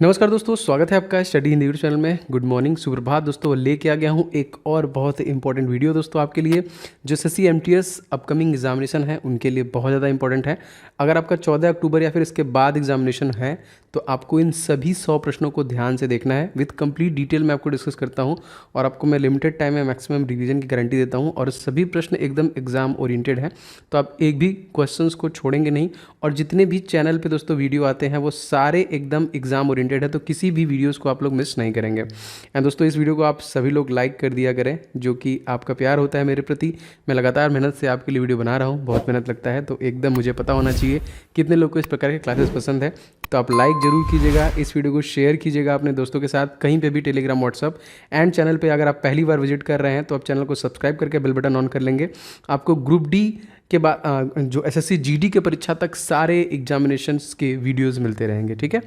नमस्कार दोस्तों, स्वागत है आपका स्टडी हिंदी यूट्यूब चैनल में। गुड मॉर्निंग, सुप्रभात दोस्तों। लेके आ गया हूँ एक और बहुत इंपॉर्टेंट वीडियो दोस्तों आपके लिए, जो एसएससी एमटीएस अपकमिंग एग्जामिनेशन है उनके लिए बहुत ज़्यादा इंपॉर्टेंट है। अगर आपका 14 अक्टूबर या फिर इसके बाद एग्जामिनेशन है तो आपको इन सभी 100 प्रश्नों को ध्यान से देखना है। विद कंप्लीट डिटेल मैं आपको डिस्कस करता हूँ और आपको मैं लिमिटेड टाइम में मैक्सिमम रिवीजन की गारंटी देता हूँ और सभी प्रश्न एकदम एग्जाम ओरिएंटेड हैं, तो आप एक भी क्वेश्चंस को छोड़ेंगे नहीं। और जितने भी चैनल पे दोस्तों वीडियो आते हैं वो सारे एकदम एग्जाम ओरिएंटेड है, तो किसी भी वीडियोस को आप लोग मिस नहीं करेंगे। एंड दोस्तों इस वीडियो को आप सभी लोग लाइक कर दिया करें, जो कि आपका प्यार होता है मेरे प्रति। मैं लगातार मेहनत से आपके लिए वीडियो बना रहा हूँ, बहुत मेहनत लगता है, तो एकदम मुझे पता होना चाहिए कितने लोग को इस प्रकार के क्लासेस पसंद है। तो आप लाइक जरूर कीजिएगा, इस वीडियो को शेयर कीजिएगा अपने दोस्तों के साथ, कहीं पे भी, टेलीग्राम, व्हाट्सअप एंड चैनल पे। अगर आप पहली बार विजिट कर रहे हैं तो आप चैनल को सब्सक्राइब करके बेल बटन ऑन कर लेंगे। आपको ग्रुप डी के बाद जो एसएससी जीडी के परीक्षा तक सारे एग्जामिनेशंस के वीडियोस मिलते रहेंगे, ठीक है।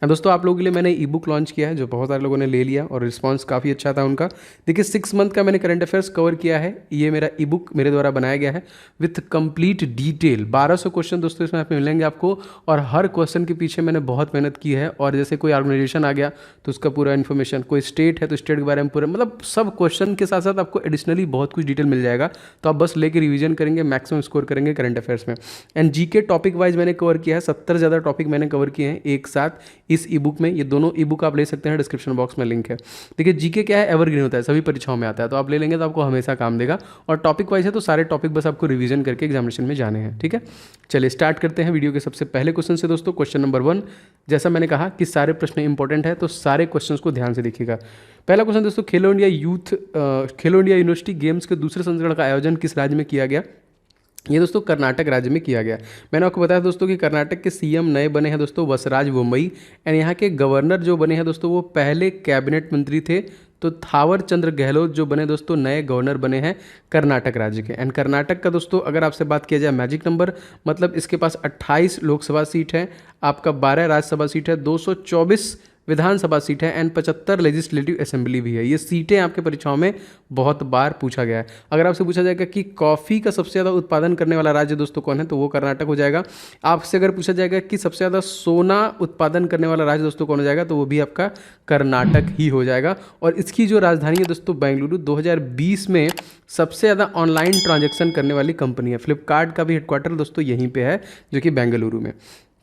दोस्तों आप लोगों के लिए मैंने ई बुक लॉन्च किया है, जो बहुत सारे लोगों ने ले लिया और रिस्पांस काफ़ी अच्छा था उनका। देखिए 6 मंथ का मैंने करंट अफेयर्स कवर किया है। ये मेरा ई बुक मेरे द्वारा बनाया गया है विथ कंप्लीट डिटेल। 1200 क्वेश्चन दोस्तों इसमें आप मिलेंगे आपको, और हर क्वेश्चन के पीछे मैंने बहुत मेहनत की है। और जैसे कोई ऑर्गेनाइजेशन आ गया तो उसका पूरा इन्फॉर्मेशन, कोई स्टेट है तो स्टेट के बारे में पूरा, मतलब सब क्वेश्चन के साथ साथ आपको एडिशनली बहुत कुछ डिटेल मिल जाएगा। तो आप बस लेके रिवीजन करेंगे, मैक्सिमम स्कोर करेंगे करंट अफेयर्स में। एंड जीके टॉपिक वाइज मैंने कवर किया है, 70 ज़्यादा टॉपिक मैंने कवर किए हैं एक साथ इस ई बुक में। ये दोनों ई बुक आप ले सकते हैं, डिस्क्रिप्शन बॉक्स में लिंक है। देखिए जीके क्या है, एवरग्रीन होता है, सभी परीक्षाओं में आता है, तो आप ले लेंगे तो आपको हमेशा काम देगा। और टॉपिक वाइज है तो सारे टॉपिक बस आपको रिवीजन करके एग्जामिनेशन में जाने हैं, ठीक है। चलिए स्टार्ट करते हैं वीडियो के सबसे पहले क्वेश्चन से दोस्तों। क्वेश्चन नंबर 1, जैसा मैंने कहा कि सारे प्रश्न इंपॉर्टेंट है, तो सारे क्वेश्चंस को ध्यान से देखिएगा। पहला क्वेश्चन दोस्तों, खेलो इंडिया यूनिवर्सिटी गेम्स के दूसरे संस्करण का आयोजन किस राज्य में किया गया? ये दोस्तों कर्नाटक राज्य में किया गया। मैंने आपको बताया दोस्तों कि कर्नाटक के सीएम नए बने हैं दोस्तों वसराज बोम्मई, एंड यहाँ के गवर्नर जो बने हैं दोस्तों वो पहले कैबिनेट मंत्री थे, तो थावर चंद्र गहलोत जो बने दोस्तों नए गवर्नर बने हैं कर्नाटक राज्य के। एंड कर्नाटक का दोस्तों अगर आपसे बात किया जाए मैजिक नंबर, मतलब इसके पास 28 लोकसभा सीट है, आपका 12 राज्यसभा सीट है, 224 विधानसभा सीट है एंड 75 लेजिस्लेटिव असेंबली भी है। ये सीटें आपके परीक्षाओं में बहुत बार पूछा गया है। अगर आपसे पूछा जाएगा कि कॉफ़ी का सबसे ज़्यादा उत्पादन करने वाला राज्य दोस्तों कौन है, तो वो कर्नाटक हो जाएगा। आपसे अगर पूछा जाएगा कि सबसे ज़्यादा सोना उत्पादन करने वाला राज्य दोस्तों कौन हो जाएगा, तो वो भी आपका कर्नाटक ही हो जाएगा। और इसकी जो राजधानी है दोस्तों बेंगलुरु, 2020 में सबसे ज़्यादा ऑनलाइन ट्रांजैक्शन करने वाली कंपनी है। फ्लिपकार्ट का भी हेडक्वार्टर दोस्तों यहीं पे है, जो कि बेंगलुरु में।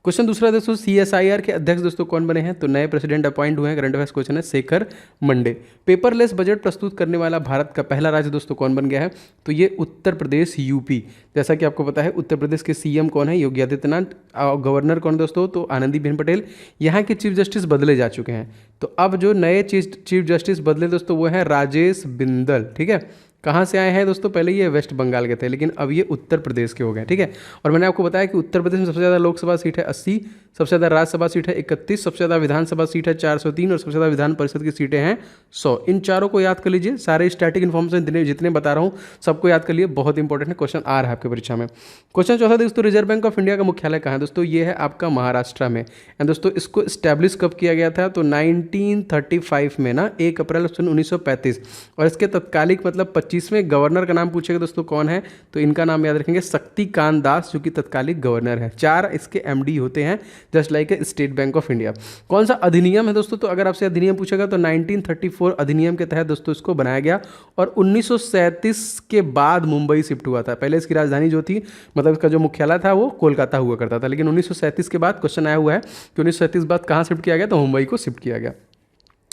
क्वेश्चन दूसरा दोस्तों, सीएसआईआर के अध्यक्ष दोस्तों कौन बने हैं? तो नए प्रेसिडेंट अपॉइंट हुए हैं। करंट अफेयर्स क्वेश्चन है, शेखर मंडे। पेपरलेस बजट प्रस्तुत करने वाला भारत का पहला राज्य दोस्तों कौन बन गया है? तो ये उत्तर प्रदेश, यूपी। जैसा कि आपको पता है उत्तर प्रदेश के सीएम कौन है? योगी आदित्यनाथ। गवर्नर कौन दोस्तों? तो आनंदीबेन पटेल। यहाँ के चीफ जस्टिस बदले जा चुके हैं, तो अब जो नए चीफ जस्टिस बदले दोस्तों वो है राजेश बिंदल, ठीक है। कहाँ से आए हैं दोस्तों? पहले ये वेस्ट बंगाल के थे, लेकिन अब ये उत्तर प्रदेश के हो गए, ठीक है। और मैंने आपको बताया कि उत्तर प्रदेश में सबसे ज़्यादा लोकसभा सीट है 80, सबसे ज़्यादा राज्यसभा सीट है 31, सबसे ज़्यादा विधानसभा सीट है 403 और सबसे ज़्यादा विधान परिषद की सीटें हैं 100। इन चारों को याद कर लीजिए, सारे स्टैटिक इन्फॉर्मेशन जितने बता रहा हूँ सबको याद कर लिए, बहुत इंपॉर्टेंट है, क्वेश्चन आ रहा है आपके परीक्षा में। क्वेश्चन चौथा दोस्तों, रिजर्व बैंक ऑफ इंडिया का मुख्यालय कहाँ है? दोस्तों ये है आपका महाराष्ट्र में। एंड दोस्तों इसको स्टैब्लिश कब किया गया था? तो 1935 में ना, 1 अप्रैल 1935। और इसके तत्कालिक मतलब 25वें गवर्नर का नाम पूछेगा दोस्तों कौन है? तो इनका नाम याद रखेंगे, शक्तिकांत दास, जो कि तत्कालिक गवर्नर है। 4 इसके एमडी होते हैं, just like a state bank of India. कौन सा अधिनियम है दोस्तों? तो अगर आपसे अधिनियम पूछेगा तो 1934 अधिनियम के तहत दोस्तों इसको बनाया गया। और 1937 के बाद मुंबई शिफ्ट हुआ था। पहले इसकी राजधानी जो थी, मतलब इसका जो मुख्यालय था वो कोलकाता हुआ करता था, लेकिन 1937 के बाद क्वेश्चन आया हुआ है कि 1937 बाद कहाँ शिफ्ट किया गया? तो मुंबई को शिफ्ट किया गया।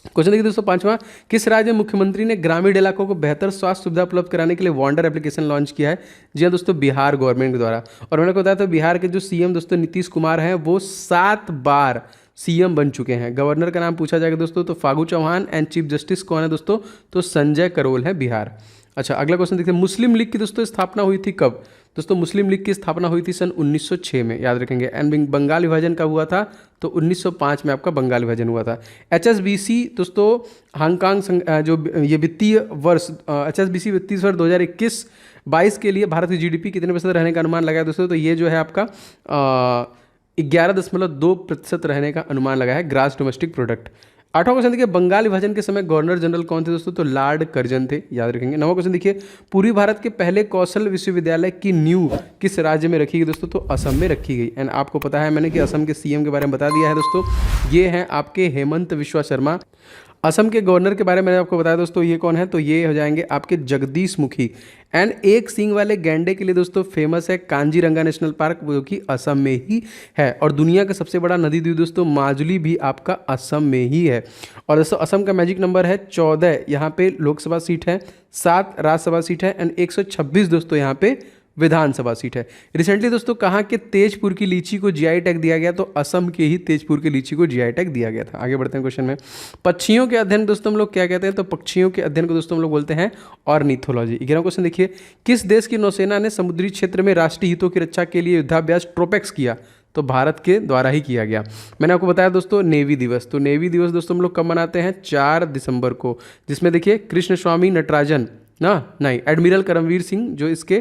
क्वेश्चन देखिए दोस्तों पांचवा, किस राज्य में मुख्यमंत्री ने ग्रामीण इलाकों को बेहतर स्वास्थ्य सुविधा उपलब्ध कराने के लिए वॉन्डर एप्लीकेशन लॉन्च किया है? जी हाँ दोस्तों, बिहार गवर्नमेंट के द्वारा। और मैंने बताया था बिहार के जो सीएम दोस्तों नीतीश कुमार हैं, वो 7 बार सीएम बन चुके हैं। गवर्नर का नाम पूछा जाएगा दोस्तों तो Phagu Chauhan, and chief justice कौन है दोस्तों? तो संजय करोल है बिहार। अच्छा अगला क्वेश्चन देखते हैं, मुस्लिम लीग की दोस्तों स्थापना हुई थी कब? दोस्तों मुस्लिम लीग की स्थापना हुई थी सन 1906 में, याद रखेंगे। एंड बंगाल विभाजन कब हुआ था? तो 1905 में आपका बंगाल विभाजन हुआ था। एचएसबीसी दोस्तों हांगकांग जो ये वित्तीय वर्ष एचएसबीसी वित्तीय वर्ष 2021-22 के लिए भारत की जीडीपी कितने प्रतिशत रहने का अनुमान लगाया दोस्तों? तो ये जो है आपका 11.2% रहने का अनुमान लगा है, ग्रास डोमेस्टिक प्रोडक्ट। 8वां क्वेश्चन देखिए, बंगाल विभाजन के समय गवर्नर जनरल कौन थे दोस्तों? तो लॉर्ड कर्जन थे, याद रखेंगे। 9वां क्वेश्चन देखिए, पूर्वी भारत के पहले कौशल विश्वविद्यालय की नींव किस राज्य में रखी गई दोस्तों? तो असम में रखी गई। एंड आपको पता है मैंने कि असम के सीएम के बारे में बता दिया है दोस्तों, ये हैं आपके हेमंत बिस्वा शर्मा। असम के गवर्नर के बारे में मैंने आपको बताया दोस्तों, ये कौन है? तो ये हो जाएंगे आपके जगदीश मुखी। एंड एक सींग वाले गैंडे के लिए दोस्तों फेमस है कांजीरंगा नेशनल पार्क, जो कि असम में ही है। और दुनिया का सबसे बड़ा नदी द्वीप दोस्तों माजुली भी आपका असम में ही है। और दोस्तों असम का मैजिक नंबर है 14, यहाँ पे लोकसभा सीट है, 7 राज्यसभा सीट है, एंड 126 दोस्तों यहाँ पे विधानसभा सीट है। रिसेंटली दोस्तों कहाँ के तेजपुर की लीची को जीआई टैग दिया गया? तो असम के ही तेजपुर की लीची को जीआई टैग दिया गया था। आगे बढ़ते हैं क्वेश्चन में। पक्षियों के अध्ययन दोस्तों हम लोग क्या कहते हैं? तो पक्षियों के अध्ययन को दोस्तों हम लोग बोलते हैं ऑर्निथोलॉजी। 11वां क्वेश्चन देखिए, किस देश की नौसेना ने समुद्री क्षेत्र में राष्ट्रीय हितों की रक्षा के लिए युद्धाभ्यास ट्रोपेक्स किया? तो भारत के द्वारा ही किया गया। मैंने आपको बताया दोस्तों नेवी दिवस, तो नेवी दिवस दोस्तों हम लोग कब मनाते हैं? 4 दिसंबर को, जिसमें देखिए कृष्ण स्वामी नटराजन नहीं, एडमिरल करमवीर सिंह जो इसके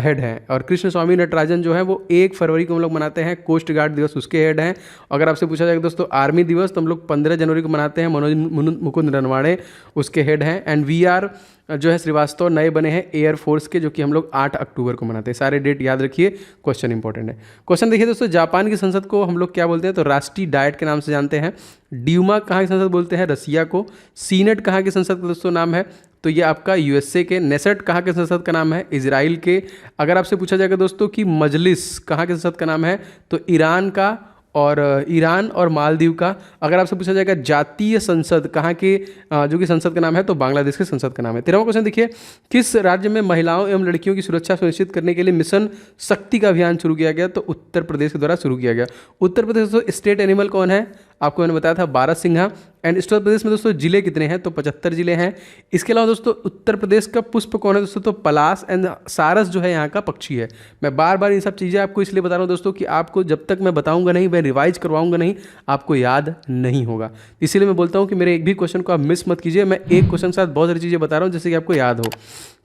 हेड हैं, और कृष्ण स्वामी नटराजन जो है वो 1 फरवरी को हम लोग मनाते हैं। कोस्ट गार्ड दिवस उसके हेड हैं। अगर आपसे पूछा जाएगा दोस्तों आर्मी दिवस, तो हम लोग 15 जनवरी को मनाते हैं। मनोज मुकुंद नरवाणे उसके हेड हैं। एंड VR जो है श्रीवास्तव नए बने हैं एयरफोर्स के, जो कि हम लोग 8 अक्टूबर को मनाते हैं। सारे डेट याद रखिए, क्वेश्चन इंपॉर्टेंट है। क्वेश्चन देखिए दोस्तों, जापान की संसद को हम लोग क्या बोलते हैं? तो राष्ट्रीय डाइट के नाम से जानते हैं। ड्यूमा कहाँ की संसद बोलते हैं? रसिया को। सीनेट कहाँ की संसद का दोस्तों नाम है? तो ये आपका USA के। नेसेट कहाँ के संसद का नाम है? इजराइल के। अगर आपसे पूछा जाएगा दोस्तों कि मजलिस कहाँ के संसद का नाम है? तो ईरान का, और ईरान और मालदीव का। अगर आपसे पूछा जाएगा जातीय संसद कहाँ के, जो कि संसद का नाम है, तो बांग्लादेश के संसद का नाम है। 13वां क्वेश्चन देखिए, किस राज्य में महिलाओं एवं लड़कियों की सुरक्षा सुनिश्चित करने के लिए मिशन शक्ति का अभियान शुरू किया गया? तो उत्तर प्रदेश के द्वारा शुरू किया गया। उत्तर प्रदेश दोस्तों स्टेट एनिमल कौन है? आपको मैंने बताया था बारहसिंघा। एंड उत्तर प्रदेश में दोस्तों जिले कितने हैं? तो 75 जिले हैं। इसके अलावा दोस्तों उत्तर प्रदेश का पुष्प कौन है दोस्तों? तो पलाश एंड सारस जो है यहाँ का पक्षी है। मैं बार बार इन सब चीज़ें आपको इसलिए बता रहा हूँ दोस्तों कि आपको जब तक मैं बताऊंगा नहीं, मैं रिवाइज करवाऊंगा नहीं, आपको याद नहीं होगा। इसीलिए मैं बोलता हूँ कि मेरे एक भी क्वेश्चन को आप मिस मत कीजिए। मैं एक क्वेश्चन के साथ बहुत सारी चीज़ें बता रहा हूँ जिससे कि आपको याद हो।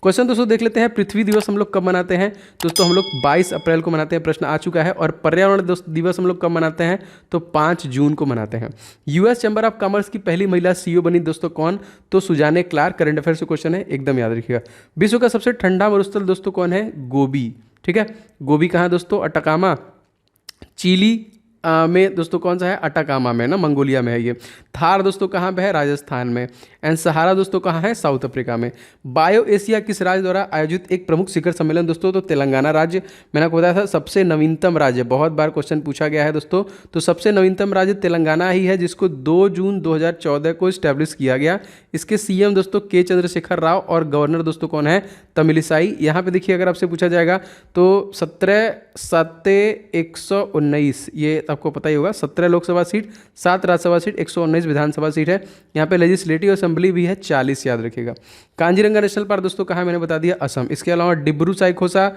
क्वेश्चन दोस्तों देख लेते हैं, पृथ्वी दिवस हम लोग कब मनाते हैं? दोस्तों हम लोग 22 अप्रैल को मनाते हैं, प्रश्न आ चुका है। और पर्यावरण दिवस हम लोग कब मनाते हैं? तो 5 जून को मनाते हैं। US चैम्बर ऑफ कॉमर्स की पहली महिला CEO बनी दोस्तों कौन? तो सुजाने क्लार्क। करंट अफेयर से क्वेश्चन है, एकदम याद रखिएगा। विश्व का सबसे ठंडा मरुस्थल दोस्तों कौन है? गोबी। ठीक है, गोबी कहाँ दोस्तों? अटाकामा, चिली में दोस्तों कौन सा है? अटाकामा में ना, मंगोलिया में है ये। थार दोस्तों कहाँ पे है? राजस्थान में। एंड सहारा दोस्तों कहाँ है? साउथ अफ्रीका में। बायो एशिया किस राज्य द्वारा आयोजित एक प्रमुख शिखर सम्मेलन दोस्तों? तो तेलंगाना राज्य। मैंने आपको बताया था सबसे नवीनतम राज्य, बहुत बार क्वेश्चन पूछा गया है दोस्तों, तो सबसे नवीनतम राज्य तेलंगाना ही है, जिसको 2 जून 2014 को इस्टेब्लिश किया गया। इसके CM दोस्तों K चंद्रशेखर राव, और गवर्नर दोस्तों कौन है? तमिलिसाई। यहाँ पे देखिए अगर आपसे पूछा जाएगा तो 17/7/119, ये आपको पता ही होगा। 17 लोकसभा सीट, 7 राज्यसभा सीट, 119 विधानसभा सीट है। यहाँ पे लेजिस्लेटिव असेंबली भी है 40, याद रखिएगा। कांजीरंगा नेशनल पार्क दोस्तों कहाँ है? मैंने बता दिया, असम। इसके अलावा डिब्रू साइखोसा,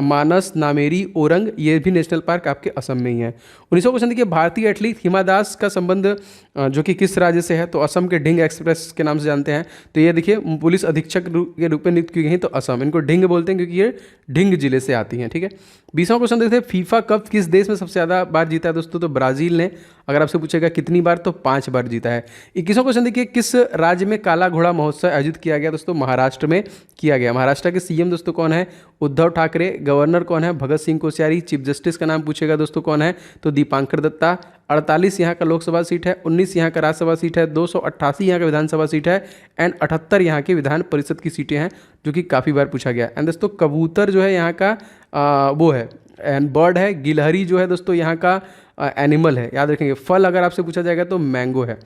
मानस, नामेरी, ओरंग, ये भी नेशनल पार्क आपके असम में ही है। 19वां क्वेश्चन देखिए, भारतीय एथलीट हिमा दास का संबंध जो कि किस राज्य से है? तो असम के ढिंग एक्सप्रेस के नाम से जानते हैं। तो ये देखिए पुलिस अधीक्षक के रूप में नियुक्त की गई, तो असम। इनको ढिंग बोलते हैं क्योंकि ये ढिंग जिले से आती हैं। ठीक है, 20वां क्वेश्चन देखते हैं, फीफा कप किस देश में सबसे ज़्यादा बार जीता है दोस्तों? तो ब्राजील ने। अगर आपसे पूछेगा कितनी बार, तो 5 बार जीता है। 21वां क्वेश्चन देखिए, किस राज्य में काला घोड़ा महोत्सव आयोजित किया गया दोस्तों? महाराष्ट्र में किया गया। महाराष्ट्र के CM दोस्तों कौन है? उद्धव ठाकरे। गवर्नर कौन है? भगत सिंह कोश्यारी। चीफ जस्टिस का नाम पूछेगा दोस्तों कौन है? तो दीपांकर दत्ता। 48 यहाँ का लोकसभा सीट है, 19 यहाँ का राज्यसभा सीट है, 288 यहाँ का विधानसभा सीट है, एंड 78 यहाँ की विधान परिषद की सीटें हैं, जो कि काफ़ी बार पूछा गया। एंड दोस्तों कबूतर जो है यहाँ का वो है, एंड बर्ड है। गिलहरी जो है दोस्तों यहाँ का एनिमल है, याद रखेंगे। फल अगर आपसे पूछा जाएगा तो मैंगो है।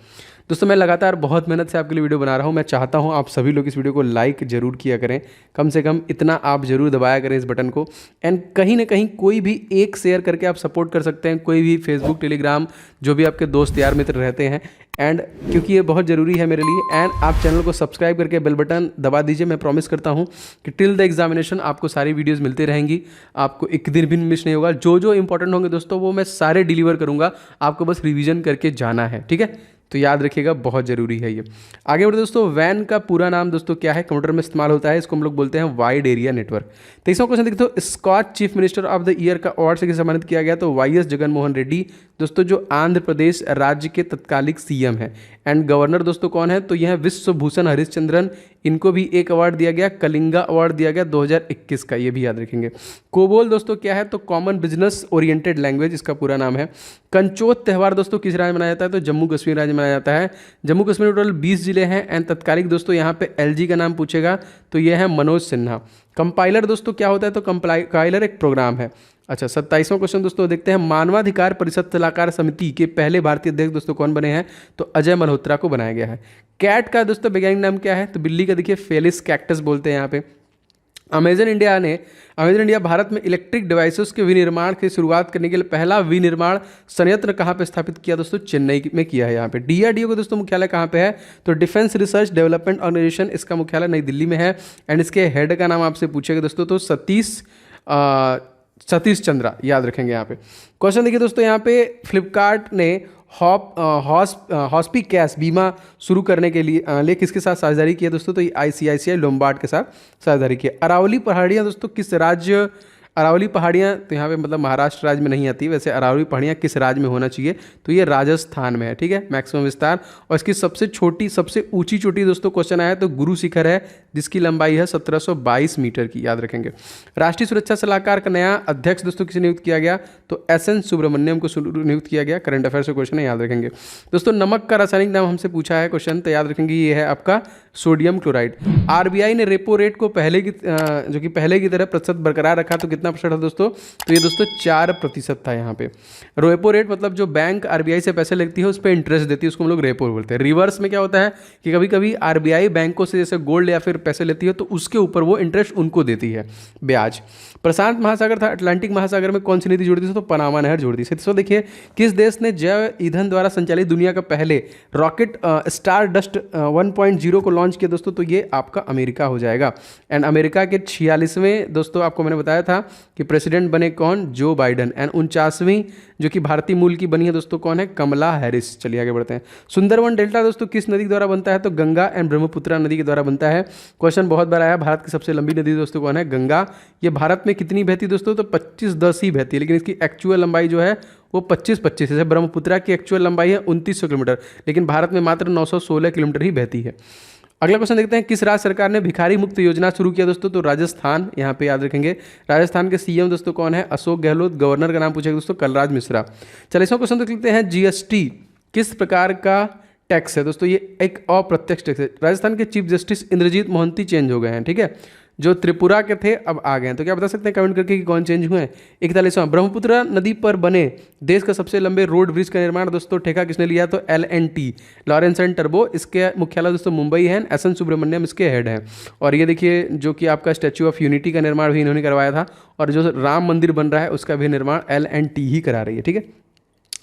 दोस्तों मैं लगातार बहुत मेहनत से आपके लिए वीडियो बना रहा हूँ। मैं चाहता हूँ आप सभी लोग इस वीडियो को लाइक जरूर किया करें, कम से कम इतना आप जरूर दबाया करें इस बटन को। एंड कहीं ना कहीं कोई भी एक शेयर करके आप सपोर्ट कर सकते हैं, कोई भी फेसबुक, टेलीग्राम, जो भी आपके दोस्त यार मित्र रहते हैं। एंड क्योंकि ये बहुत ज़रूरी है मेरे लिए। एंड आप चैनल को सब्सक्राइब करके बेल बटन दबा दीजिए। मैं प्रॉमिस करता हूँ कि टिल द एग्जामिनेशन आपको सारी वीडियोस मिलती रहेंगी, आपको एक दिन भी मिस नहीं होगा। जो जो इंपॉर्टेंट होंगे दोस्तों वो मैं सारे डिलीवर करूँगा, आपको बस रिवीजन करके जाना है। ठीक है, तो याद रखिएगा, बहुत ज़रूरी है ये। आगे बढ़ते दोस्तों, वैन का पूरा नाम दोस्तों क्या है, कंप्यूटर में इस्तेमाल होता है, इसको हम लोग बोलते हैं वाइड एरिया नेटवर्क। 23वां क्वेश्चन देखते हो, Skoch chief minister of the year का अवार्ड से किसे सम्मानित किया गया, तो वाई.एस. जगनमोहन रेड्डी दोस्तों, जो आंध्र प्रदेश राज्य के तत्कालिक सीएम है। एंड गवर्नर दोस्तों कौन है, तो यह है विश्वभूषण हरिश्चंद्रन, इनको भी एक अवार्ड दिया गया, कलिंगा अवार्ड दिया गया 2021 का, ये भी याद रखेंगे। कोबोल दोस्तों क्या है, तो कॉमन बिजनेस ओरिएंटेड लैंग्वेज इसका पूरा नाम है। कंचोत त्यौहार दोस्तों किस राज्य में मनाया जाता है, तो जम्मू कश्मीर राज्य में मनाया जाता है। जम्मू कश्मीर में टोटल 20 जिले हैं। एंड तत्कालिक दोस्तों यहाँ पे एलजी का नाम पूछेगा, तो ये है मनोज सिन्हा। कंपाइलर दोस्तों क्या होता है, तो कंपाइलर एक प्रोग्राम है। अच्छा, 27वां क्वेश्चन दोस्तों देखते हैं, मानवाधिकार परिषद सलाहकार समिति के पहले भारतीय अध्यक्ष दोस्तों कौन बने हैं, तो अजय मल्होत्रा को बनाया गया है। कैट का दोस्तों वैज्ञानिक नाम क्या है, तो बिल्ली का देखिए फेलिस कैक्टस बोलते हैं यहाँ पे। अमेजन इंडिया भारत में इलेक्ट्रिक डिवाइसेस के विनिर्माण की शुरुआत करने के लिए पहला विनिर्माण संयंत्र कहाँ पे स्थापित किया दोस्तों, चेन्नई में किया है। यहाँ पे डीआरडीओ का दोस्तों मुख्यालय कहाँ पे है, तो डिफेंस रिसर्च डेवलपमेंट ऑर्गेनाइजेशन, इसका मुख्यालय नई दिल्ली में है। एंड इसके हेड का नाम आपसे पूछेगा दोस्तों, तो सतीश चंद्रा, याद रखेंगे यहाँ पे। क्वेश्चन देखिए दोस्तों, यहाँ पे फ्लिपकार्ट ने हॉस्पी कैश बीमा शुरू करने के लिए किसके साथ साझेदारी की है दोस्तों, तो ये आईसीआईसीआई लोम्बार्ड के साथ साझेदारी की है। अरावली पहाड़ियाँ दोस्तों किस राज्य, अरावली पहाड़ियाँ तो यहाँ पे मतलब महाराष्ट्र राज्य में नहीं आती, वैसे अरावली पहाड़ियाँ किस राज्य में होना चाहिए, तो ये राजस्थान में है। ठीक है, मैक्सिमम विस्तार। और इसकी सबसे छोटी सबसे ऊंची चोटी दोस्तों क्वेश्चन आया, तो गुरु शिखर है, जिसकी लंबाई है 1722 मीटर की, याद रखेंगे। राष्ट्रीय सुरक्षा सलाहकार का नया अध्यक्ष दोस्तों किसे नियुक्त किया गया, तो एस.एन. सुब्रमण्यम को नियुक्त किया गया। करंट अफेयर से क्वेश्चन है, याद रखेंगे दोस्तों। नमक का रासायनिक नाम हमसे पूछा है क्वेश्चन, तो याद रखेंगे ये है आपका सोडियम क्लोराइड। आरबीआई ने रेपो रेट को जो कि पहले की तरह प्रतिशत बरकरार रखा, तो कितना प्रतिशत है दोस्तों, तो ये दोस्तों 4% था यहाँ पे। रेपो रेट मतलब जो बैंक आरबीआई से पैसे लेती है उस पर इंटरेस्ट देती है, उसको हम लोग रेपो बोलते हैं। रिवर्स में क्या होता है कि कभी कभी आरबीआई बैंकों से जैसे गोल्ड या फिर पैसे लेती है, तो उसके ऊपर वो इंटरेस्ट उनको देती है, ब्याज। प्रशांत महासागर था अटलांटिक महासागर में कौन सी नदी जोड़ती थी, तो पनामा नहर जोड़ती थी। तो देखिए, किस देश ने जैव ईंधन द्वारा संचालित दुनिया का पहले रॉकेट स्टार डस्ट 1.0 को लॉन्च किया दोस्तों, तो ये आपका अमेरिका हो जाएगा। एंड अमेरिका के 46वें दोस्तों आपको मैंने बताया था कि प्रेसिडेंट बने कौन, जो बाइडन। एंड 49वीं जो कि भारतीय मूल की बनी है दोस्तों कौन है, कमला हैरिस। चलिए आगे बढ़ते हैं। सुंदरवन डेल्टा दोस्तों किस नदी के द्वारा बनता है, तो गंगा एंड ब्रह्मपुत्रा नदी के द्वारा बनता है। क्वेश्चन बहुत बार आया, भारत की सबसे लंबी नदी दोस्तों कौन है, गंगा। ये भारत में कितनी बहती दोस्तों, तो 25-10 ही बहती है, लेकिन इसकी एक्चुअल लंबाई जो है वो 25-25 है। ब्रह्मपुत्रा की एक्चुअल लंबाई है 2900 किलोमीटर, लेकिन भारत में मात्र 916 किलोमीटर ही बहती है। अगला क्वेश्चन देखते हैं, किस राज्य सरकार ने भिखारी मुक्त योजना शुरू किया दोस्तों, तो राजस्थान, यहाँ पे याद रखेंगे। राजस्थान के सीएम दोस्तों कौन है, अशोक गहलोत। गवर्नर का नाम पूछेगा दोस्तों, कलराज मिश्रा। 40वां क्वेश्चन देख लेते हैं, जीएसटी किस प्रकार का टैक्स है दोस्तों, ये एक अप्रत्यक्ष टैक्स है। राजस्थान के chief justice Indrajit Mohanty change हो गए हैं, ठीक है, जो त्रिपुरा के थे अब आ गए हैं। तो क्या बता सकते हैं कमेंट करके कि कौन चेंज हुए हैं। 41वां, ब्रह्मपुत्र नदी पर बने देश का सबसे लंबे रोड ब्रिज का निर्माण दोस्तों ठेका किसने लिया, तो LNT, लॉरेंस एंड टर्बो। इसके मुख्यालय दोस्तों मुंबई है। एस.एन. सुब्रमण्यम इसके हेड हैं। और ये देखिए, जो कि आपका स्टैच्यू ऑफ यूनिटी का निर्माण भी इन्होंने करवाया था, और जो राम मंदिर बन रहा है उसका भी निर्माण LNT ही करा रही है, ठीक है।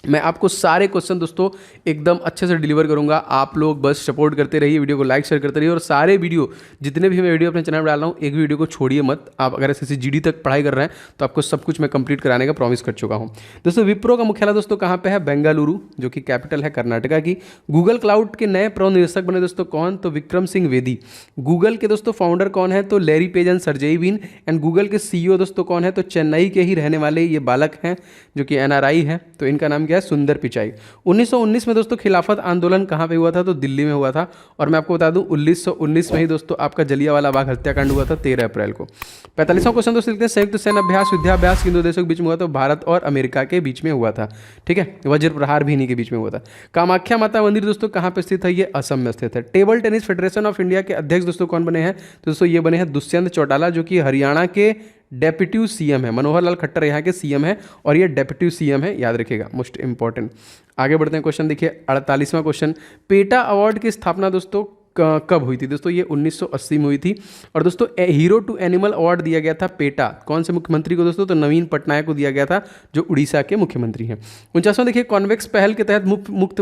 मैं आपको सारे क्वेश्चन दोस्तों एकदम अच्छे से डिलीवर करूंगा, आप लोग बस सपोर्ट करते रहिए, वीडियो को लाइक शेयर करते रहिए। और सारे वीडियो जितने भी मैं वीडियो अपने चैनल पर डाल रहा हूँ, एक भी वीडियो को छोड़िए मत। आप अगर SSC GD तक पढ़ाई कर रहे हैं तो आपको सब कुछ मैं कंप्लीट कराने का प्रॉमिस कर चुका हूँ। दोस्तों विप्रो का मुख्यालय दोस्तों कहाँ पे है, बेंगलुरु, जो कि कैपिटल है कर्नाटका की। गूगल क्लाउड के नए प्रबंध निदेशक बने दोस्तों कौन, तो विक्रम सिंह वेदी। गूगल के दोस्तों फाउंडर कौन है, तो Larry Page and Sergey Brin. And Google के CEO दोस्तों कौन है, तो चेन्नई के ही रहने वाले ये बालक हैं, जो कि NRI है। तो इनका नाम क्या है, सुंदर पिचाई। 1919 में दोस्तों खिलाफत आंदोलन कहाँ पे हुआ था, तो दिल्ली में हुआ था। और मैं आपको बता दूं 1919 में ही दोस्तों आपका जलियांवाला बाग हत्याकांड हुआ था 13 अप्रैल को। 45वां क्वेश्चन दोस्तों लिखते हैं, संयुक्त सैन्य अभ्यास युद्धाभ्यास किन दो देशों के बीच में हुआ, तो भारत और अमेरिका के बीच में हुआ था, ठीक है। वज्र प्रहार भी इन्हीं के बीच में हुआ था। कामाख्या माता मंदिर दोस्तों कहाँ पे स्थित है, ये असम में स्थित है। Table tennis federation of India के अध्यक्ष दोस्तों कौन बने हैं, तो दोस्तों ये बने हैं दुष्यंत चौटाला, जो कि हरियाणा के डेप्यूटी CM है। मनोहर लाल खट्टर यहाँ के CM है और ये डेप्यूटी CM है, याद रखिएगा, मोस्ट इंपॉर्टेंट। आगे बढ़ते हैं, क्वेश्चन देखिए 48वां क्वेश्चन, पेटा अवार्ड की स्थापना दोस्तों कब हुई थी दोस्तों, ये 1980 में हुई थी। और दोस्तों हीरो टू एनिमल अवार्ड दिया गया था पेटा कौन से मुख्यमंत्री को दोस्तों, तो नवीन पटनायक को दिया गया था, जो उड़ीसा के मुख्यमंत्री हैं। 49वां देखिए, कॉन्वेक्स पहल के तहत मुफ्त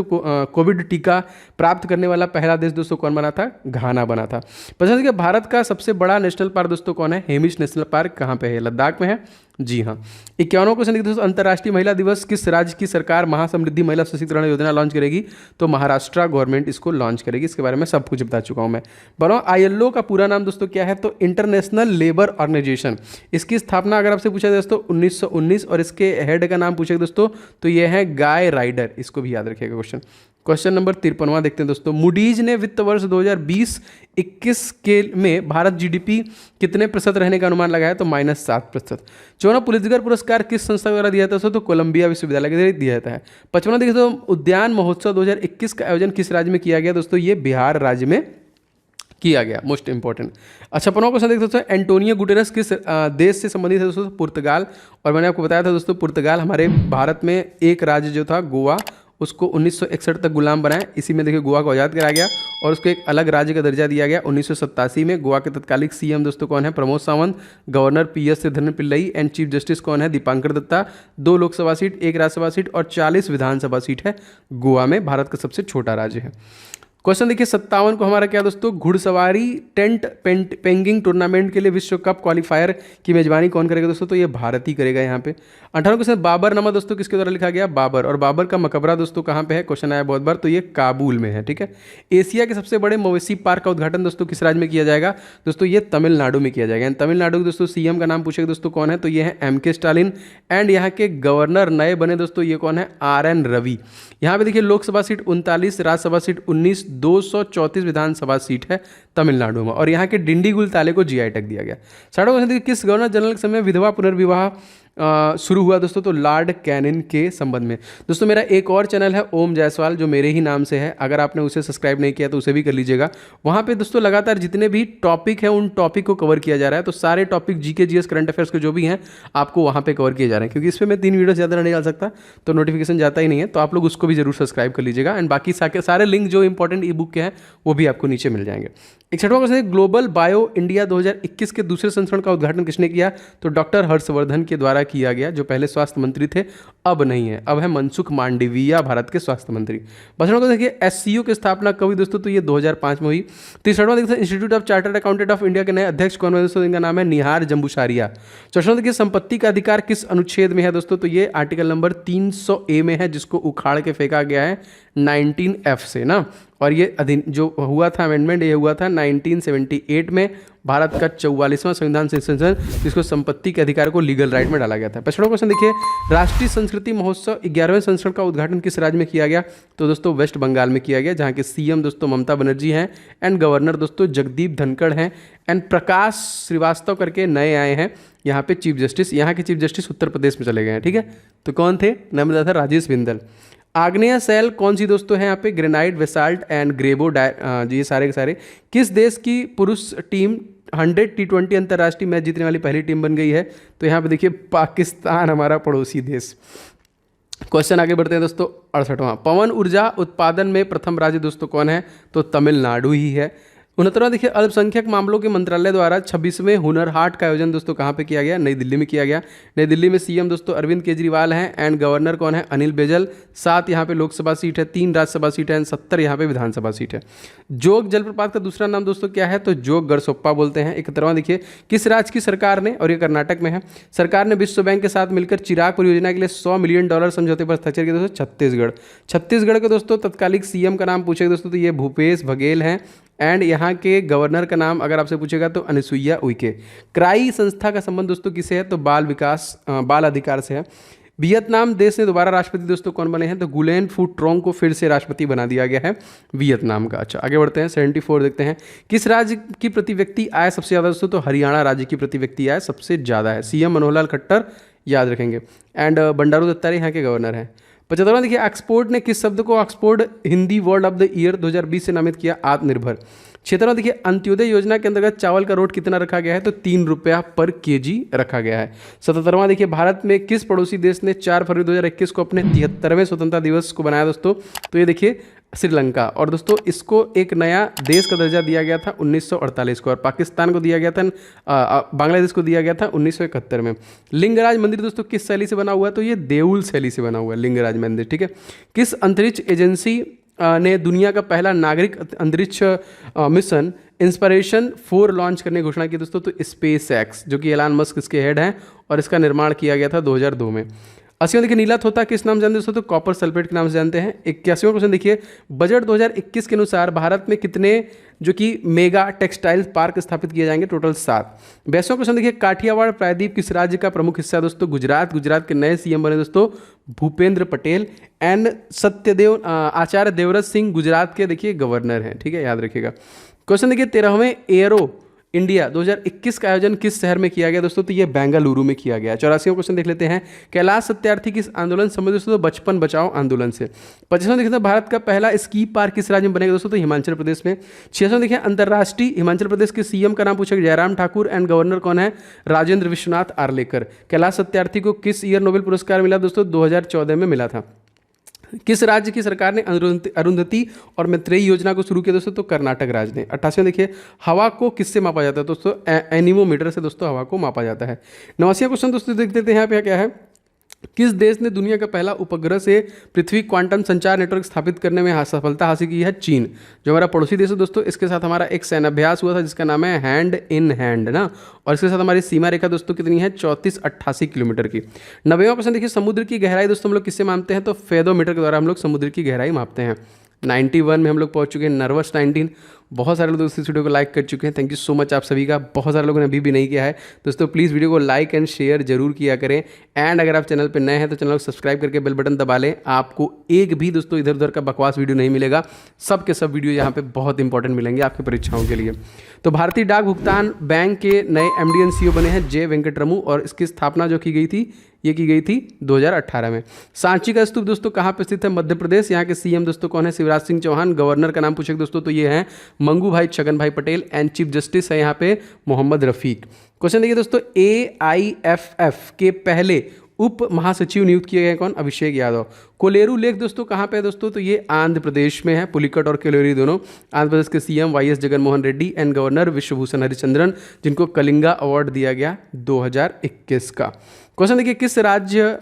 कोविड टीका प्राप्त करने वाला पहला देश दोस्तों कौन बना था, घाना बना था। पसंद देखिए, भारत का सबसे बड़ा नेशनल पार्क दोस्तों कौन है, हेमिश नेशनल पार्क कहाँ पे है, लद्दाख में है, जी हाँ। 51वां क्वेश्चन देखिए दोस्तों, अंतर्राष्ट्रीय महिला दिवस किस राज्य की सरकार महासमृद्धि महिला सशक्तिकरण योजना लॉन्च करेगी? तो महाराष्ट्र गवर्नमेंट इसको लॉन्च करेगी। इसके बारे में सब कुछ बता चुका हूं मैं। बताओ आईएलओ का पूरा नाम दोस्तों क्या है? तो इंटरनेशनल लेबर ऑर्गेनाइजेशन। इसकी स्थापना अगर आपसे पूछा जाए दोस्तों 1919, और इसके हेड का नाम पूछेगा दोस्तों तो ये है गाय राइडर। इसको भी याद रखिएगा क्वेश्चन। क्वेश्चन नंबर 53वां देखते हैं दोस्तों, मूडीज ने वित्त वर्ष 2020-21 के में भारत जीडीपी कितने प्रतिशत रहने का अनुमान लगाया? तो -7%। 54वां पुलित्जर पुरस्कार किस संस्था द्वारा दिया जाता है? तो कोलंबिया विश्वविद्यालय के द्वारा दिया जाता है। 55वां देखिए तो उद्यान महोत्सव 2021 का आयोजन किस राज्य में किया गया? दोस्तों ये बिहार राज्य में किया गया। Most important. अच्छा 55वां क्वेश्चन देखते दोस्तों, एंटोनियो गुटेरस किस देश से संबंधित है? दोस्तों पुर्तगाल। और मैंने आपको बताया था दोस्तों पुर्तगाल हमारे भारत में एक राज्य जो था गोवा, उसको 1961 तक गुलाम बनाया। इसी में देखिए गोवा को आज़ाद कराया गया और उसको एक अलग राज्य का दर्जा दिया गया 1987 में। गोवा के तत्कालिक सीएम दोस्तों कौन है? Pramod Sawant. Governor PS Sreedharan Pillai and chief justice कौन है? दीपांकर दत्ता। 2 लोकसभा सीट, 1 राज्यसभा सीट और 40 विधानसभा सीट है गोवा में। भारत का सबसे छोटा राज्य है। क्वेश्चन देखिए 57 को हमारा क्या दोस्तों, घुड़सवारी टेंट पेंगिंग टूर्नामेंट के लिए विश्व कप क्वालिफायर की मेजबानी कौन करेगा दोस्तों? तो ये भारत ही करेगा यहाँ पे। 58 क्वेश्चन, बाबरनामा दोस्तों किसके द्वारा लिखा गया? बाबर। और बाबर का मकबरा दोस्तों कहाँ पे है? क्वेश्चन आया बहुत बार, तो ये काबुल में है। ठीक है। एशिया के सबसे बड़े मवेशी पार्क का उद्घाटन दोस्तों किस राज्य में किया जाएगा? दोस्तों ये तमिलनाडु में किया जाएगा। तमिलनाडु के दोस्तों सीएम का नाम पूछेगा दोस्तों कौन है? तो ये है एमके स्टालिन। एंड यहाँ के गवर्नर नए बने दोस्तों ये कौन है? आरएन रवि। यहाँ पे देखिए लोकसभा सीट 39, राज्यसभा सीट 19, 234 विधानसभा सीट है तमिलनाडु में। और यहाँ के डिंडीगुल ताले को जीआई टैग दिया गया। 60वां क्वेश्चन देखिए, किस गवर्नर जनरल के समय विधवा पुनर्विवाह शुरू हुआ दोस्तों? तो लॉर्ड कैनिन के संबंध में। दोस्तों मेरा एक और चैनल है ओम जायसवाल जो मेरे ही नाम से है, अगर आपने उसे सब्सक्राइब नहीं किया तो उसे भी कर लीजिएगा। वहाँ पे दोस्तों लगातार जितने भी टॉपिक हैं उन टॉपिक को कवर किया जा रहा है। तो सारे topic GK GS current affairs के जो भी हैं आपको वहाँ पे कवर किए जा रहे हैं, क्योंकि इस पर मैं 3 वीडियो ज़्यादा नहीं डाल सकता तो नोटिफिकेशन जाता ही नहीं है। तो आप लोग उसको भी जरूर सब्सक्राइब कर लीजिएगा। एंड बाकी सारे लिंक जो इंपॉर्टेंट ई बुक के हैं वो भी आपको नीचे मिल जाएंगे। 61वां क्वेश्चन, ग्लोबल बायो इंडिया 2021 के दूसरे संस्करण का उद्घाटन किसने किया? तो डॉक्टर हर्षवर्धन के द्वारा किया गया, जो पहले स्वास्थ्य मंत्री थे, अब नहीं है, अब है मनसुख मांडविया भारत के स्वास्थ्य मंत्री। 62वां को देखिए, एससीओ की स्थापना कब हुई दोस्तों? तो ये 2005 में हुई। 63वां देखिए, institute of chartered accountant of India के नए अध्यक्ष कौन है दोस्तों? इनका नाम है निहार जम्बूसारिया। 64वां देखिए, संपत्ति का अधिकार किस अनुच्छेद में है दोस्तों? तो ये आर्टिकल नंबर 300A में है, जिसको उखाड़ के फेंका गया है 19F से ना। और ये जो हुआ था अमेंडमेंट, ये हुआ था 1978 में। भारत का 44वां संविधान संशोधन, जिसको संपत्ति के अधिकार को लीगल राइट में डाला गया था। 55वां क्वेश्चन देखिए, राष्ट्रीय संस्कृति महोत्सव 11वें संस्करण का उद्घाटन किस राज्य में किया गया? तो दोस्तों वेस्ट बंगाल में किया गया, जहाँ के सीएम दोस्तों ममता बनर्जी हैं एंड गवर्नर दोस्तों जगदीप धनखड़ हैं एंड प्रकाश श्रीवास्तव करके नए आए हैं यहाँ पे चीफ जस्टिस। यहाँ के चीफ जस्टिस उत्तर प्रदेश में चले गए हैं। ठीक है, तो कौन थे? नाम था राजेश बिंदल। आग्नेय शैल कौन सी दोस्तों है यहाँ पे? ग्रेनाइट, बेसाल्ट एंड ग्रेबो ये सारे के सारे। किस देश की पुरुष टीम 100 T20 अंतर्राष्ट्रीय मैच जीतने वाली पहली टीम बन गई है? तो यहाँ पे देखिए पाकिस्तान, हमारा पड़ोसी देश। क्वेश्चन आगे बढ़ते हैं दोस्तों। 68वां, पवन ऊर्जा उत्पादन में प्रथम राज्य दोस्तों कौन है? तो तमिलनाडु ही है। 69वां देखिए, अल्पसंख्यक मामलों के मंत्रालय द्वारा 26वें हुनर हाट का आयोजन दोस्तों कहाँ पे किया गया? नई दिल्ली में किया गया। नई दिल्ली में सीएम दोस्तों अरविंद केजरीवाल हैं एंड गवर्नर कौन है? अनिल बैजल। 7 यहाँ पे लोकसभा सीट है, 3 राज्यसभा सीट है एंड 70 यहाँ पे विधानसभा सीट है। जोग जलप्रपात का दूसरा नाम दोस्तों क्या है? तो जोग गरसोप्पा बोलते हैं। 71वां देखिए, किस राज्य की सरकार ने, और ये कर्नाटक में है, सरकार ने विश्व बैंक के साथ मिलकर चिराग परियोजना के लिए $100 मिलियन समझौते पर हस्ताक्षर किए दोस्तों? छत्तीसगढ़। छत्तीसगढ़ के दोस्तों तत्कालिक सीएम का नाम पूछेगा दोस्तों तो ये भूपेश बघेल हैं एंड यहाँ के गवर्नर का नाम अगर आपसे पूछेगा तो अनुसुईया उइके। क्राई संस्था का संबंध दोस्तों किसे है? तो बाल अधिकार से है। वियतनाम देश ने दोबारा राष्ट्रपति दोस्तों कौन बने हैं? तो गुलेन फू ट्रोंग को फिर से राष्ट्रपति बना दिया गया है वियतनाम का। अच्छा आगे बढ़ते हैं। 74 देखते हैं, किस राज्य की प्रति व्यक्ति आय सबसे ज़्यादा दोस्तों? तो हरियाणा राज्य की प्रति व्यक्ति आय सबसे ज़्यादा है। सीएम मनोहर लाल खट्टर याद रखेंगे एंड बंडारू दत्तात्रेय यहाँ के गवर्नर हैं। 75वां देखिए, ऑक्सफोर्ड ने किस शब्द को Oxford Hindi word of the year 2020 से नामित किया? आत्मनिर्भर। 76वां देखिए, अंत्योदय योजना के अंतर्गत चावल का रोट कितना रखा गया है? तो 3 रुपया पर केजी रखा गया है। 77वां देखिए, भारत में किस पड़ोसी देश ने 4 फरवरी 2021 को अपने 73वें स्वतंत्रता दिवस को बनाया दोस्तों? तो ये देखिए श्रीलंका। और दोस्तों इसको एक नया देश का दर्जा दिया गया था 1948 को, और पाकिस्तान को दिया गया था, बांग्लादेश को दिया गया था 1971 में। लिंगराज मंदिर दोस्तों किस शैली से बना हुआ है? तो ये देउल शैली से बना हुआ है लिंगराज मंदिर। ठीक है, किस अंतरिक्ष एजेंसी ने दुनिया का पहला नागरिक अंतरिक्ष मिशन इंस्पिरेशन 4 लॉन्च करने की घोषणा की दोस्तों, तो स्पेस एक्स, जो कि एलन मस्क इसके हेड हैं, और इसका निर्माण किया गया था 2002 में। 80वां देखिए, नीला तोता किस नाम से जानते हैं दोस्तों, तो कॉपर सल्फेट के नाम से जानते हैं। 81वां क्वेश्चन देखिए, बजट 2021 के अनुसार भारत में कितने जो कि मेगा टेक्सटाइल पार्क स्थापित किए जाएंगे, टोटल 7। 82वां क्वेश्चन देखिए, काठियावाड़ प्रायद्वीप किस राज्य का प्रमुख हिस्सा है दोस्तों, गुजरात। गुजरात के नए सीएम बने दोस्तों भूपेंद्र पटेल, एंड सत्यदेव आचार्य देवव्रत सिंह गुजरात के देखिए गवर्नर हैं, ठीक है, याद रखिएगा। क्वेश्चन देखिए, 13वें एरो इंडिया 2021 का आयोजन किस शहर में किया गया दोस्तों, तो ये बेंगलुरु में किया गया। 84वां क्वेश्चन देख लेते हैं, कैलाश सत्यार्थी किस आंदोलन से संबंधित दोस्तों, बचपन बचाओ आंदोलन से। 25वां देखते हैं, भारत का पहला स्की पार्क किस राज्य में बनेगा दोस्तों, तो हिमाचल प्रदेश में। 26वां देखिए, अंतर्राष्ट्रीय हिमाचल प्रदेश के सीएम का नाम पूछा गया, जयराम ठाकुर, एंड गवर्नर कौन है, राजेंद्र विश्वनाथ आर्लेकर। कैलाश सत्यार्थी को किस ईयर नोबेल पुरस्कार मिला दोस्तों, 2014 में मिला था। किस राज्य की सरकार ने अरुंधति और मैत्रेयी योजना को शुरू किया दोस्तों, तो कर्नाटक राज्य ने। 88वां देखिए, हवा को किससे मापा जाता है दोस्तों, एनीमोमीटर से दोस्तों हवा को मापा जाता है। 89वां क्वेश्चन दोस्तों देख देते हैं यहाँ पे क्या है, किस देश ने दुनिया का पहला उपग्रह से पृथ्वी क्वांटम संचार नेटवर्क स्थापित करने में सफलता हासिल की है, चीन। जो हमारा पड़ोसी देश है दोस्तों, इसके साथ हमारा एक सैन्याभ्यास हुआ था जिसका नाम है हैंड इन हैंड ना, और इसके साथ हमारी सीमा रेखा दोस्तों कितनी है, 3488 किलोमीटर की। 90वां क्वेश्चन देखिए, समुद्र की गहराई दोस्तों हम लोग किससे मापते हैं, तो फेदोमीटर के द्वारा हम लोग समुद्र की गहराई मापते हैं। 91 में हम लोग पहुंच चुके हैं, नर्वस 19। बहुत सारे लोग इस वीडियो को लाइक कर चुके हैं, थैंक यू सो मच आप सभी का। बहुत सारे लोगों ने अभी भी नहीं किया है दोस्तों, प्लीज़ वीडियो को लाइक एंड शेयर जरूर किया करें। एंड अगर आप चैनल पे नए हैं तो चैनल को सब्सक्राइब करके बेल बटन दबा लें, आपको एक भी दोस्तों इधर उधर का बकवास वीडियो नहीं मिलेगा, सब के सब वीडियो यहाँ पे बहुत इंपॉर्टेंट मिलेंगे आपकी परीक्षाओं के लिए। तो भारतीय डाक भुगतान बैंक के नए MD एंड CEO बने हैं जे वेंकटरमू, और इसकी स्थापना जो की गई थी, ये की गई थी 2018 में। सांची का स्तूप दोस्तों कहाँ पे स्थित है, मध्य प्रदेश। यहाँ के सीएम दोस्तों कौन है, शिवराज सिंह चौहान। गवर्नर का नाम पूछे दोस्तों, तो ये हैं मंगू भाई छगन भाई पटेल, एंड चीफ जस्टिस है यहाँ पे मोहम्मद रफीक। क्वेश्चन देखिए दोस्तों, AIFF के पहले उप महासचिव नियुक्त किए गए कौन, अभिषेक यादव। कोलेरू लेक दोस्तों कहाँ पे है दोस्तों, तो ये आंध्र प्रदेश में है, पुलिकट और कोलेरू दोनों। आंध्र प्रदेश के CM YS Jaganmohan Reddy, and governor Vishwabhushan Harichandan, जिनको कलिंगा अवार्ड दिया गया 2021 का। क्वेश्चन देखिए, किस राज्य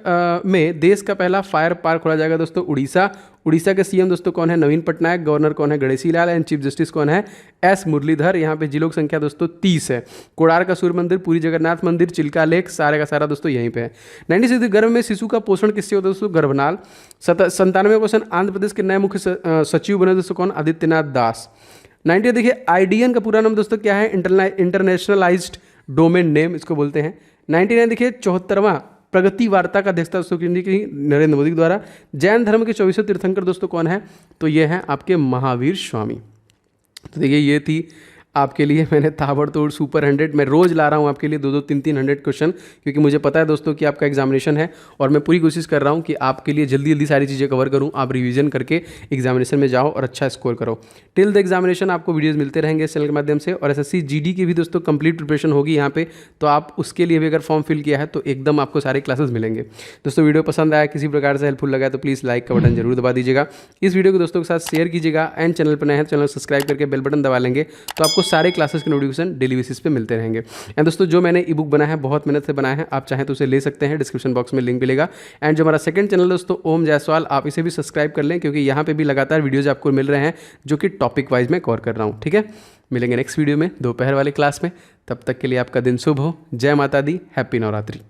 में देश का पहला फायर पार्क खोला जाएगा दोस्तों, उड़ीसा। उड़ीसा के सीएम दोस्तों कौन है, नवीन पटनायक। गवर्नर कौन है, Ganeshi Lal, and chief justice कौन है, S मुरलीधर। यहाँ पे जिलों की संख्या दोस्तों 30 है। कोणार्क का सूर्य मंदिर, पुरी जगन्नाथ मंदिर, चिल्का लेक, सारे का सारा दोस्तों यहीं पे है। 96 गर्भ में शिशु का पोषण किससे होता है दोस्तों, गर्भनाल। 97वां क्वेश्चन, आंध्र प्रदेश के नए मुख्य सचिव बने दोस्तों कौन, आदित्यनाथ दास। 90 देखिए, IDN का पूरा नाम दोस्तों क्या है, इंटरनेशनलाइज्ड डोमेन नेम इसको बोलते हैं। 99 देखिए, 74वां प्रगति वार्ता का अध्यक्षता दोस्तों की नरेंद्र मोदी द्वारा। जैन धर्म के 24वें तीर्थंकर दोस्तों कौन है, तो ये हैं आपके महावीर स्वामी। तो देखिए ये थी आपके लिए मैंने ताबड़तोड़ सुपर 100 मैं रोज़ ला रहा हूँ आपके लिए 2-2 3-3 100 क्वेश्चन, क्योंकि मुझे पता है दोस्तों कि आपका एग्जामिनेशन है, और मैं पूरी कोशिश कर रहा हूँ कि आपके लिए जल्दी जल्दी सारी चीज़ें कवर करूँ, आप रिवीजन करके एग्जामिनेशन में जाओ और अच्छा स्कोर करो। टिल द एग्जामिनेशन आपको वीडियोज़ मिलते रहेंगे इस चैनल के माध्यम से, और SSC GD की भी दोस्तों कंप्लीट प्रिपरेशन होगी यहाँ पे, तो आप उसके लिए भी अगर फॉर्म फिल किया है तो एकदम आपको सारे क्लासेस मिलेंगे। दोस्तों वीडियो पसंद आया, किसी प्रकार से हेल्पफुल लगा तो प्लीज़ लाइक का बटन जरूर दबा दीजिएगा, इस वीडियो को दोस्तों के साथ शेयर कीजिएगा, एंड चैनल पर नए हैं चैनल सब्सक्राइब करके बेल बटन दबा लेंगे, तो आपको सारे क्लासेस के नोटिफिकेशन डेली बेसिस पे मिलते रहेंगे। एंड दोस्तों जो मैंने ई बुक बनाया है बहुत मेहनत से बनाया है, आप चाहें तो उसे ले सकते हैं, डिस्क्रिप्शन बॉक्स में लिंक मिलेगा। एंड जो हमारा सेकंड चैनल दोस्तों ओम जायसवाल, आप इसे भी सब्सक्राइब कर लें, क्योंकि यहाँ पे भी लगातार वीडियोज आपको मिल रहे हैं जो कि टॉपिक वाइज में कवर कर रहा हूँ। ठीक है, मिलेंगे नेक्स्ट वीडियो में दोपहर वाले क्लास में, तब तक के लिए आपका दिन शुभ हो। जय माता दी, हैप्पी नवरात्रि।